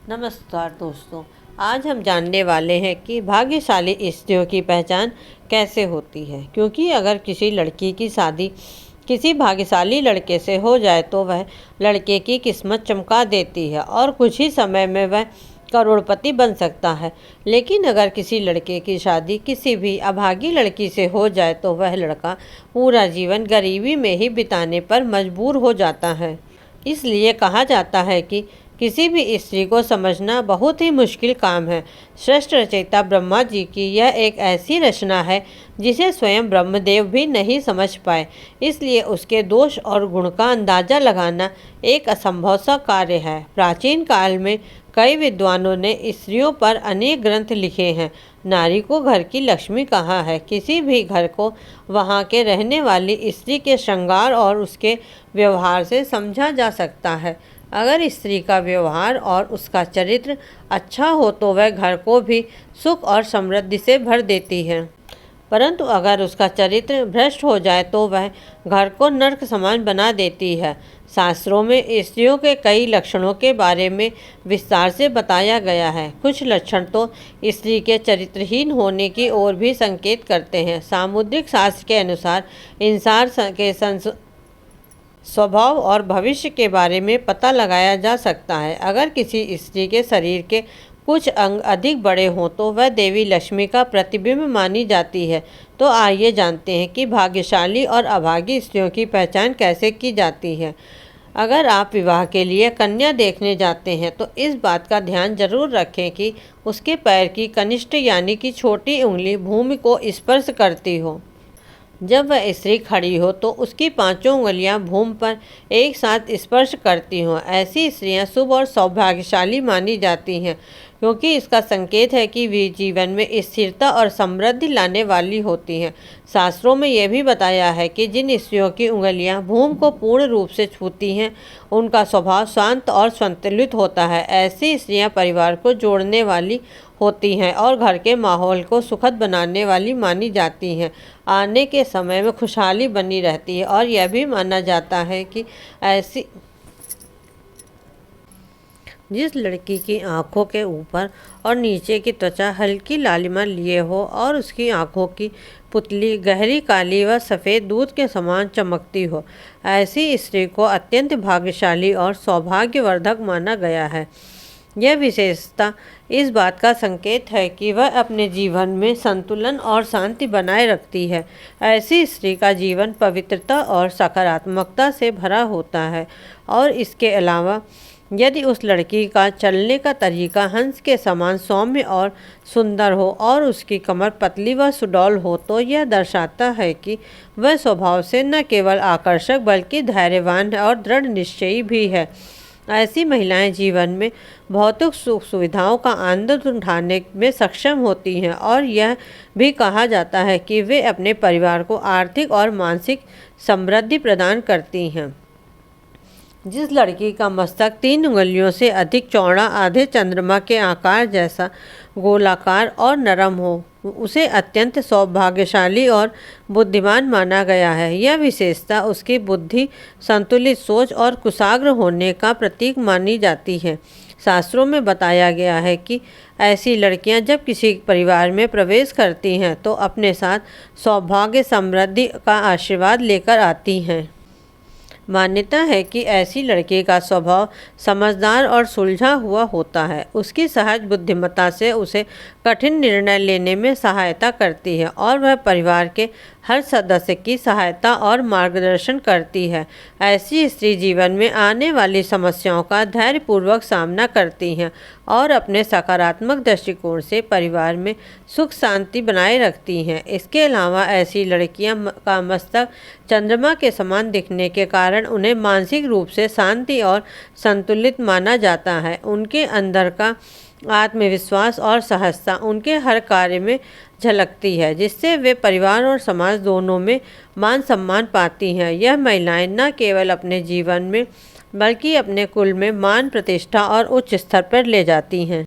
नमस्कार दोस्तों। आज हम जानने वाले हैं कि भाग्यशाली स्त्रियों की पहचान कैसे होती है। क्योंकि अगर किसी लड़की की शादी किसी भाग्यशाली लड़के से हो जाए तो वह लड़के की किस्मत चमका देती है और कुछ ही समय में वह करोड़पति बन सकता है। लेकिन अगर किसी लड़के की शादी किसी भी अभागी लड़की से हो जाए तो वह लड़का पूरा जीवन गरीबी में ही बिताने पर मजबूर हो जाता है। इसलिए कहा जाता है कि किसी भी स्त्री को समझना बहुत ही मुश्किल काम है। श्रेष्ठ रचयिता ब्रह्मा जी की यह एक ऐसी रचना है जिसे स्वयं ब्रह्मदेव भी नहीं समझ पाए। इसलिए उसके दोष और गुण का अंदाजा लगाना एक असंभव सा कार्य है। प्राचीन काल में कई विद्वानों ने स्त्रियों पर अनेक ग्रंथ लिखे हैं। नारी को घर की लक्ष्मी कहा है। किसी भी घर को वहाँ के रहने वाली स्त्री के श्रृंगार और उसके व्यवहार से समझा जा सकता है। अगर स्त्री का व्यवहार और उसका चरित्र अच्छा हो तो वह घर को भी सुख और समृद्धि से भर देती है। परंतु अगर उसका चरित्र भ्रष्ट हो जाए तो वह घर को नर्क समान बना देती है। शास्त्रों में स्त्रियों के कई लक्षणों के बारे में विस्तार से बताया गया है। कुछ लक्षण तो स्त्री के चरित्रहीन होने की ओर भी संकेत करते हैं। सामुद्रिक शास्त्र के अनुसार इंसान के स्वभाव और भविष्य के बारे में पता लगाया जा सकता है। अगर किसी स्त्री के शरीर के कुछ अंग अधिक बड़े हों तो वह देवी लक्ष्मी का प्रतिबिंब मानी जाती है। तो आइए जानते हैं कि भाग्यशाली और अभागी स्त्रियों की पहचान कैसे की जाती है। अगर आप विवाह के लिए कन्या देखने जाते हैं तो इस बात का ध्यान जरूर रखें कि उसके पैर की कनिष्ठ यानी कि छोटी उंगली भूमि को स्पर्श करती हो। जब वह स्त्री खड़ी हो तो उसकी पांचों उंगलियां भूमि पर एक साथ स्पर्श करती हों। ऐसी स्त्रियां शुभ और सौभाग्यशाली मानी जाती हैं क्योंकि इसका संकेत है कि वे जीवन में स्थिरता और समृद्धि लाने वाली होती हैं। शास्त्रों में यह भी बताया है कि जिन स्त्रियों की उंगलियां भूमि को पूर्ण रूप से छूती हैं उनका स्वभाव शांत और संतुलित होता है। ऐसी स्त्रियां परिवार को जोड़ने वाली होती हैं और घर के माहौल को सुखद बनाने वाली मानी जाती हैं। आने के समय में खुशहाली बनी रहती है और यह भी माना जाता है कि ऐसी जिस लड़की की आंखों के ऊपर और नीचे की त्वचा हल्की लालिमा लिए हो और उसकी आंखों की पुतली गहरी काली व सफ़ेद दूध के समान चमकती हो, ऐसी स्त्री को अत्यंत भाग्यशाली और सौभाग्यवर्धक माना गया है। यह विशेषता इस बात का संकेत है कि वह अपने जीवन में संतुलन और शांति बनाए रखती है। ऐसी स्त्री का जीवन पवित्रता और सकारात्मकता से भरा होता है। और इसके अलावा यदि उस लड़की का चलने का तरीका हंस के समान सौम्य और सुंदर हो और उसकी कमर पतली व सुडौल हो तो यह दर्शाता है कि वह स्वभाव से न केवल आकर्षक बल्कि धैर्यवान और दृढ़ निश्चयी भी है। ऐसी महिलाएं जीवन में भौतिक सुख सुविधाओं का आनंद उठाने में सक्षम होती हैं और यह भी कहा जाता है कि वे अपने परिवार को आर्थिक और मानसिक समृद्धि प्रदान करती हैं। जिस लड़की का मस्तक 3 उंगलियों से अधिक चौड़ा, आधे चंद्रमा के आकार जैसा गोलाकार और नरम हो, उसे अत्यंत सौभाग्यशाली और बुद्धिमान माना गया है। यह विशेषता उसकी बुद्धि, संतुलित सोच और कुशाग्र होने का प्रतीक मानी जाती है। शास्त्रों में बताया गया है कि ऐसी लड़कियां जब किसी परिवार में प्रवेश करती हैं तो अपने साथ सौभाग्य समृद्धि का आशीर्वाद लेकर आती हैं। मान्यता है कि ऐसी लड़की का स्वभाव समझदार और सुलझा हुआ होता है। उसकी सहज बुद्धिमत्ता से उसे कठिन निर्णय लेने में सहायता करती है और वह परिवार के हर सदस्य की सहायता और मार्गदर्शन करती है। ऐसी स्त्री जीवन में आने वाली समस्याओं का धैर्यपूर्वक सामना करती हैं और अपने सकारात्मक दृष्टिकोण से परिवार में सुख शांति बनाए रखती हैं। इसके अलावा ऐसी लड़कियां का मस्तक चंद्रमा के समान दिखने के कारण उन्हें मानसिक रूप से शांति और संतुलित माना जाता है। उनके अंदर का आत्मविश्वास और सहजता उनके हर कार्य में झलकती है, जिससे वे परिवार और समाज दोनों में मान सम्मान पाती हैं। यह महिलाएं न केवल अपने जीवन में बल्कि अपने कुल में मान, प्रतिष्ठा और उच्च स्तर पर ले जाती हैं।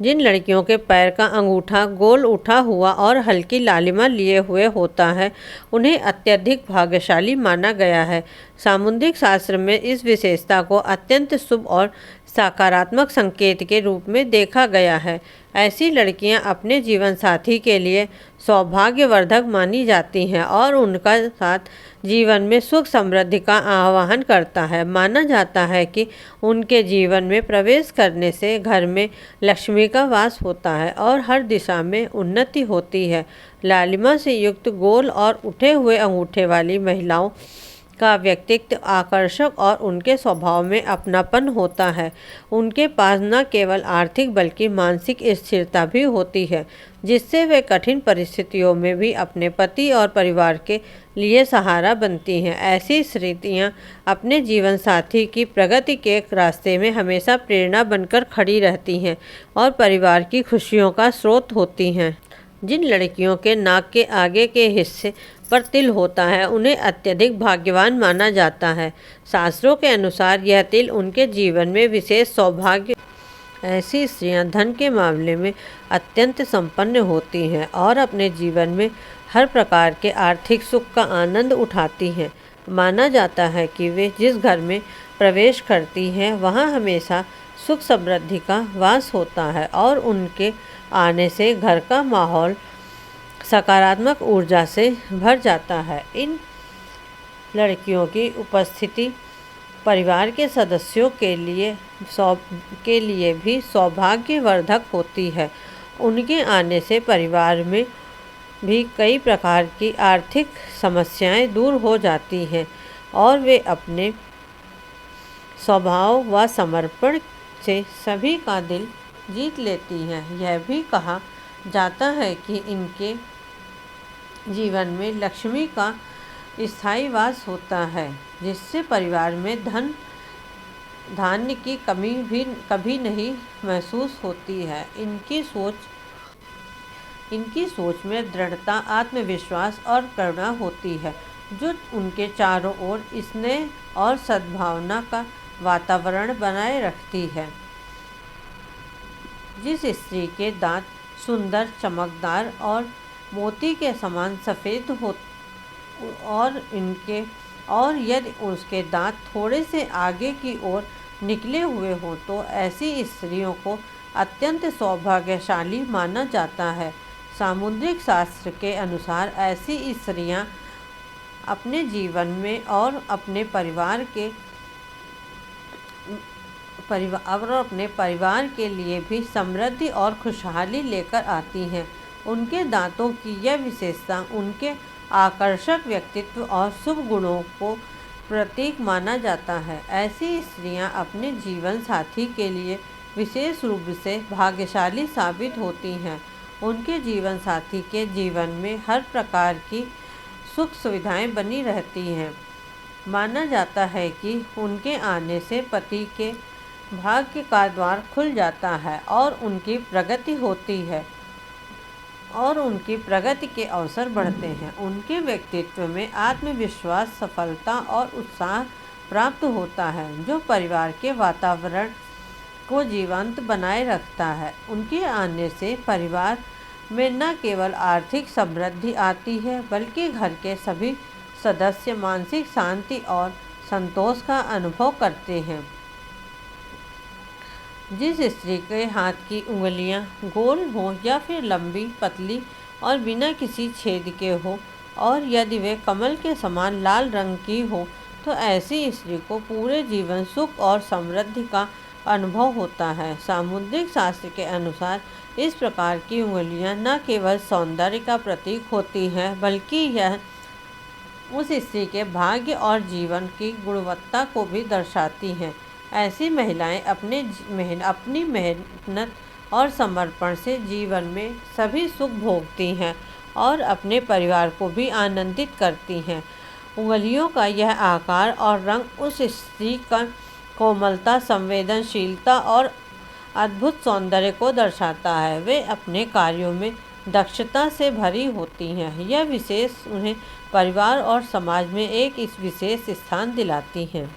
जिन लड़कियों के पैर का अंगूठा गोल उठा हुआ और हल्की लालिमा लिए हुए होता है उन्हें अत्यधिक भाग्यशाली माना गया है। सामुद्रिक शास्त्र में इस विशेषता को अत्यंत शुभ और सकारात्मक संकेत के रूप में देखा गया है। ऐसी लड़कियां अपने जीवन साथी के लिए सौभाग्यवर्धक मानी जाती हैं और उनका साथ जीवन में सुख समृद्धि का आह्वान करता है। माना जाता है कि उनके जीवन में प्रवेश करने से घर में लक्ष्मी का वास होता है और हर दिशा में उन्नति होती है। लालिमा से युक्त गोल और उठे हुए अंगूठे वाली महिलाओं का व्यक्तित्व आकर्षक और उनके स्वभाव में अपनापन होता है। उनके पास न केवल आर्थिक बल्कि मानसिक स्थिरता भी होती है, जिससे वे कठिन परिस्थितियों में भी अपने पति और परिवार के लिए सहारा बनती हैं। ऐसी स्त्रियां अपने जीवन साथी की प्रगति के रास्ते में हमेशा प्रेरणा बनकर खड़ी रहती हैं और परिवार की खुशियों का स्रोत होती हैं। जिन लड़कियों के नाक के आगे के हिस्से पर तिल होता है उन्हें अत्यधिक भाग्यवान माना जाता है। शास्त्रों के अनुसार यह तिल उनके जीवन में विशेष सौभाग्य। ऐसी स्त्रियां धन के मामले में अत्यंत संपन्न होती हैं और अपने जीवन में हर प्रकार के आर्थिक सुख का आनंद उठाती हैं। माना जाता है कि वे जिस घर में प्रवेश करती हैं वहाँ हमेशा सुख समृद्धि का वास होता है और उनके आने से घर का माहौल सकारात्मक ऊर्जा से भर जाता है। इन लड़कियों की उपस्थिति परिवार के सदस्यों के लिए भी सौभाग्यवर्धक होती है। उनके आने से परिवार में भी कई प्रकार की आर्थिक समस्याएं दूर हो जाती हैं और वे अपने स्वभाव व समर्पण से सभी का दिल जीत लेती हैं। यह भी कहा जाता है कि इनके जीवन में लक्ष्मी का स्थायी वास होता है, जिससे परिवार में धान्य की कमी भी कभी नहीं महसूस होती है। इनकी सोच में दृढ़ता, आत्मविश्वास और करुणा होती है, जो उनके चारों ओर स्नेह और सद्भावना का वातावरण बनाए रखती है। जिस स्त्री के दांत सुंदर, चमकदार और मोती के समान सफ़ेद हो और यदि उसके दांत थोड़े से आगे की ओर निकले हुए हों तो ऐसी स्त्रियों को अत्यंत सौभाग्यशाली माना जाता है। सामुद्रिक शास्त्र के अनुसार ऐसी स्त्रियां अपने जीवन में और अपने परिवार के लिए भी समृद्धि और खुशहाली लेकर आती हैं। उनके दांतों की यह विशेषता उनके आकर्षक व्यक्तित्व और शुभ गुणों को प्रतीक माना जाता है। ऐसी स्त्रियां अपने जीवन साथी के लिए विशेष रूप से भाग्यशाली साबित होती हैं। उनके जीवन साथी के जीवन में हर प्रकार की सुख सुविधाएं बनी रहती हैं। माना जाता है कि उनके आने से पति के भाग्य का द्वार खुल जाता है और उनकी प्रगति होती है और उनकी प्रगति के अवसर बढ़ते हैं। उनके व्यक्तित्व में आत्मविश्वास, सफलता और उत्साह प्राप्त होता है, जो परिवार के वातावरण को जीवंत बनाए रखता है। उनके आने से परिवार में न केवल आर्थिक समृद्धि आती है, बल्कि घर के सभी सदस्य मानसिक शांति और संतोष का अनुभव करते हैं। जिस स्त्री के हाथ की उंगलियां गोल हों या फिर लंबी, पतली और बिना किसी छेद के हो, और यदि वे कमल के समान लाल रंग की हो, तो ऐसी स्त्री को पूरे जीवन सुख और समृद्धि का अनुभव होता है। सामुद्रिक शास्त्र के अनुसार इस प्रकार की उंगलियां न केवल सौंदर्य का प्रतीक होती हैं, बल्कि यह उस स्त्री के भाग्य और जीवन की गुणवत्ता को भी दर्शाती हैं। ऐसी महिलाएं अपनी मेहनत और समर्पण से जीवन में सभी सुख भोगती हैं और अपने परिवार को भी आनंदित करती हैं। उंगलियों का यह आकार और रंग उस स्त्री का कोमलता, संवेदनशीलता और अद्भुत सौंदर्य को दर्शाता है। वे अपने कार्यों में दक्षता से भरी होती हैं। यह विशेष उन्हें परिवार और समाज में एक इस विशेष स्थान दिलाती हैं,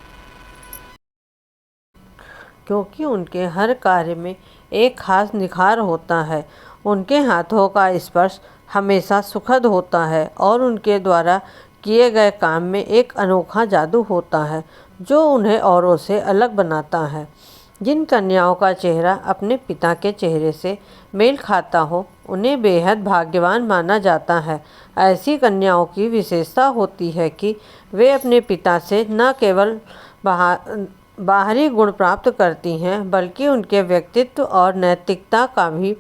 क्योंकि उनके हर कार्य में एक खास निखार होता है। उनके हाथों का स्पर्श हमेशा सुखद होता है और उनके द्वारा किए गए काम में एक अनोखा जादू होता है, जो उन्हें औरों से अलग बनाता है। जिन कन्याओं का चेहरा अपने पिता के चेहरे से मेल खाता हो उन्हें बेहद भाग्यवान माना जाता है। ऐसी कन्याओं की विशेषता होती है कि वे अपने पिता से न केवल बाहरी गुण प्राप्त करती हैं बल्कि उनके व्यक्तित्व और नैतिकता का भी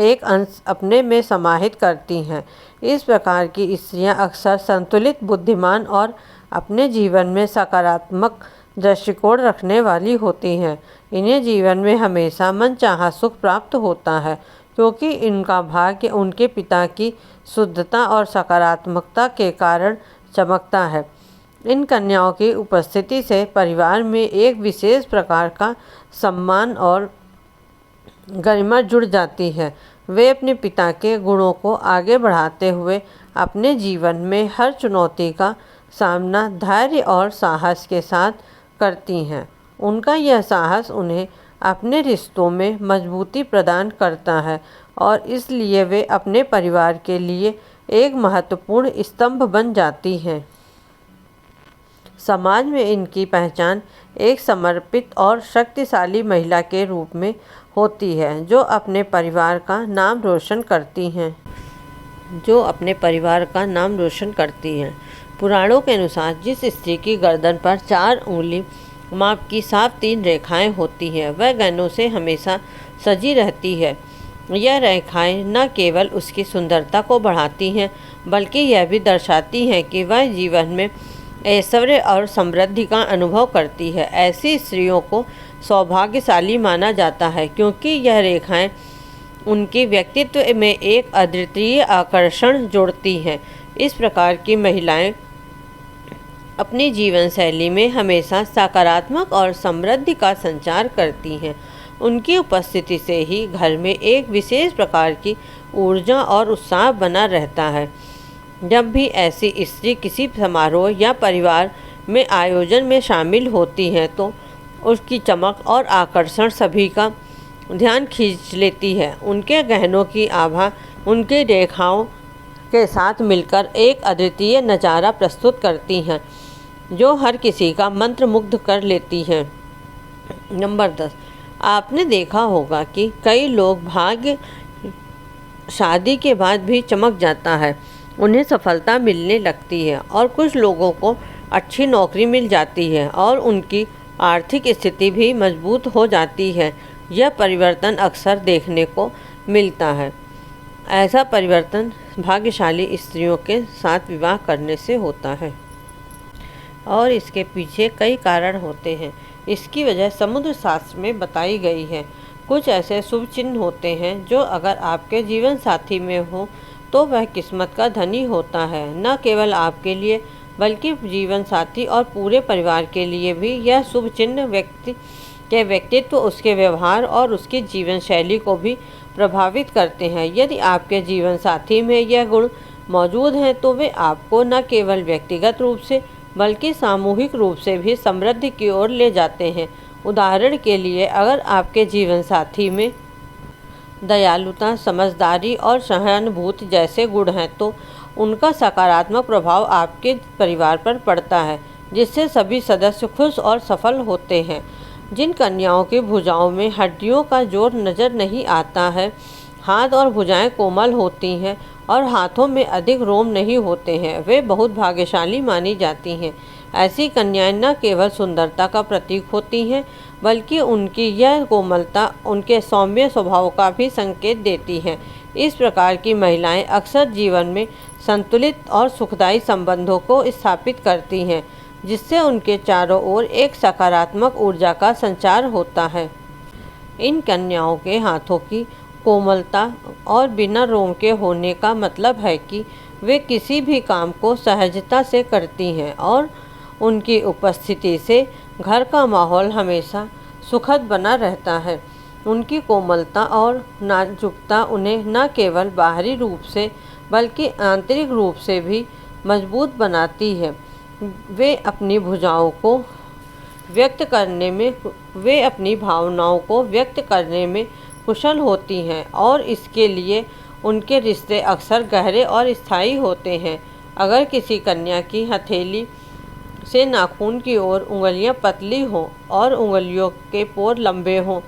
एक अंश अपने में समाहित करती हैं। इस प्रकार की स्त्रियां अक्सर संतुलित, बुद्धिमान और अपने जीवन में सकारात्मक दृष्टिकोण रखने वाली होती हैं। इन्हें जीवन में हमेशा मनचाहा सुख प्राप्त होता है क्योंकि इनका भाग्य उनके पिता की शुद्धता और सकारात्मकता के कारण चमकता है। इन कन्याओं की उपस्थिति से परिवार में एक विशेष प्रकार का सम्मान और गरिमा जुड़ जाती है। वे अपने पिता के गुणों को आगे बढ़ाते हुए अपने जीवन में हर चुनौती का सामना धैर्य और साहस के साथ करती हैं। उनका यह साहस उन्हें अपने रिश्तों में मजबूती प्रदान करता है और इसलिए वे अपने परिवार के लिए एक महत्वपूर्ण स्तंभ बन जाती हैं। समाज में इनकी पहचान एक समर्पित और शक्तिशाली महिला के रूप में होती है जो अपने परिवार का नाम रोशन करती हैं। पुराणों के अनुसार जिस स्त्री की गर्दन पर 4 उंगली माप की साफ 3 रेखाएं होती हैं वह गहनों से हमेशा सजी रहती है। यह रेखाएं न केवल उसकी सुंदरता को बढ़ाती हैं बल्कि यह भी दर्शाती हैं कि वह जीवन में ऐश्वर्य और समृद्धि का अनुभव करती है। ऐसी स्त्रियों को सौभाग्यशाली माना जाता है क्योंकि यह रेखाएं उनके व्यक्तित्व में एक अद्वितीय आकर्षण जोड़ती हैं। इस प्रकार की महिलाएं अपनी जीवन शैली में हमेशा सकारात्मक और समृद्धि का संचार करती हैं। उनकी उपस्थिति से ही घर में एक विशेष प्रकार की ऊर्जा और उत्साह बना रहता है। जब भी ऐसी स्त्री किसी समारोह या परिवार में आयोजन में शामिल होती हैं तो उसकी चमक और आकर्षण सभी का ध्यान खींच लेती है। उनके गहनों की आभा उनकी रेखाओं के साथ मिलकर एक अद्वितीय नज़ारा प्रस्तुत करती हैं जो हर किसी का मंत्रमुग्ध कर लेती हैं। नंबर 10, आपने देखा होगा कि कई लोग भाग्य शादी के बाद भी चमक जाता है, उन्हें सफलता मिलने लगती है और कुछ लोगों को अच्छी नौकरी मिल जाती है और उनकी आर्थिक स्थिति भी मजबूत हो जाती है। यह परिवर्तन अक्सर देखने को मिलता है। ऐसा परिवर्तन भाग्यशाली स्त्रियों के साथ विवाह करने से होता है और इसके पीछे कई कारण होते हैं। इसकी वजह समुद्र शास्त्र में बताई गई है। कुछ ऐसे शुभ चिन्ह होते हैं जो अगर आपके जीवन साथी में हो तो वह किस्मत का धनी होता है। न केवल आपके लिए बल्कि जीवन साथी और पूरे परिवार के लिए भी यह शुभ चिन्ह व्यक्ति के व्यक्तित्व, उसके व्यवहार और उसकी जीवन शैली को भी प्रभावित करते हैं। यदि आपके जीवन साथी में यह गुण मौजूद हैं तो वे आपको न केवल व्यक्तिगत रूप से बल्कि सामूहिक रूप से भी समृद्धि की ओर ले जाते हैं। उदाहरण के लिए, अगर आपके जीवन साथी में दयालुता, समझदारी और सहानुभूति जैसे गुण हैं तो उनका सकारात्मक प्रभाव आपके परिवार पर पड़ता है जिससे सभी सदस्य खुश और सफल होते हैं। जिन कन्याओं की भुजाओं में हड्डियों का जोर नज़र नहीं आता है, हाथ और भुजाएं कोमल होती हैं और हाथों में अधिक रोम नहीं होते हैं, वे बहुत भाग्यशाली मानी जाती हैं। ऐसी कन्याएं न केवल सुंदरता का प्रतीक होती हैं बल्कि उनकी यह कोमलता उनके सौम्य स्वभाव का भी संकेत देती है। इस प्रकार की महिलाएं अक्सर जीवन में संतुलित और सुखदायी संबंधों को स्थापित करती हैं जिससे उनके चारों ओर एक सकारात्मक ऊर्जा का संचार होता है। इन कन्याओं के हाथों की कोमलता और बिना रोम के होने का मतलब है कि वे किसी भी काम को सहजता से करती हैं और उनकी उपस्थिति से घर का माहौल हमेशा सुखद बना रहता है। उनकी कोमलता और नाजुकता उन्हें न केवल बाहरी रूप से बल्कि आंतरिक रूप से भी मजबूत बनाती है। वे अपनी भावनाओं को व्यक्त करने में कुशल होती हैं और इसके लिए उनके रिश्ते अक्सर गहरे और स्थायी होते हैं। अगर किसी कन्या की हथेली से नाखून की ओर उंगलियां पतली हों और उंगलियों के पोर लंबे हों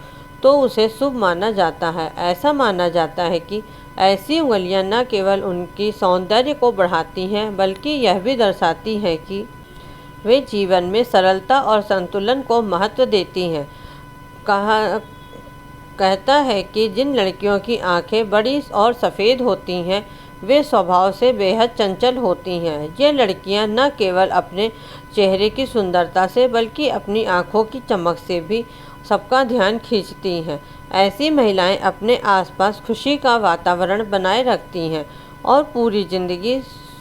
तो उसे शुभ माना जाता है। ऐसा माना जाता है कि ऐसी उंगलियां न केवल उनकी सौंदर्य को बढ़ाती हैं बल्कि यह भी दर्शाती हैं कि वे जीवन में सरलता और संतुलन को महत्व देती हैं। कहता है कि जिन लड़कियों की आंखें बड़ी और सफ़ेद होती हैं वे स्वभाव से बेहद चंचल होती हैं। ये लड़कियां न केवल अपने चेहरे की सुंदरता से बल्कि अपनी आंखों की चमक से भी सबका ध्यान खींचती हैं। ऐसी महिलाएं अपने आसपास खुशी का वातावरण बनाए रखती हैं और पूरी जिंदगी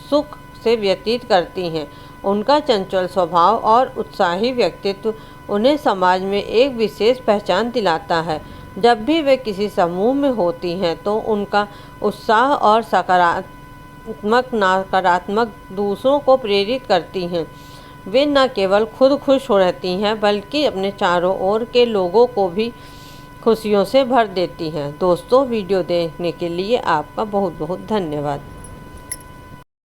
सुख से व्यतीत करती हैं। उनका चंचल स्वभाव और उत्साही व्यक्तित्व उन्हें समाज में एक विशेष पहचान दिलाता है। जब भी वे किसी समूह में होती हैं तो उनका उत्साह और सकारात्मक नकारात्मक दूसरों को प्रेरित करती हैं। वे न केवल खुद खुश हो रहती हैं बल्कि अपने चारों ओर के लोगों को भी खुशियों से भर देती हैं। दोस्तों, वीडियो देखने के लिए आपका बहुत बहुत धन्यवाद।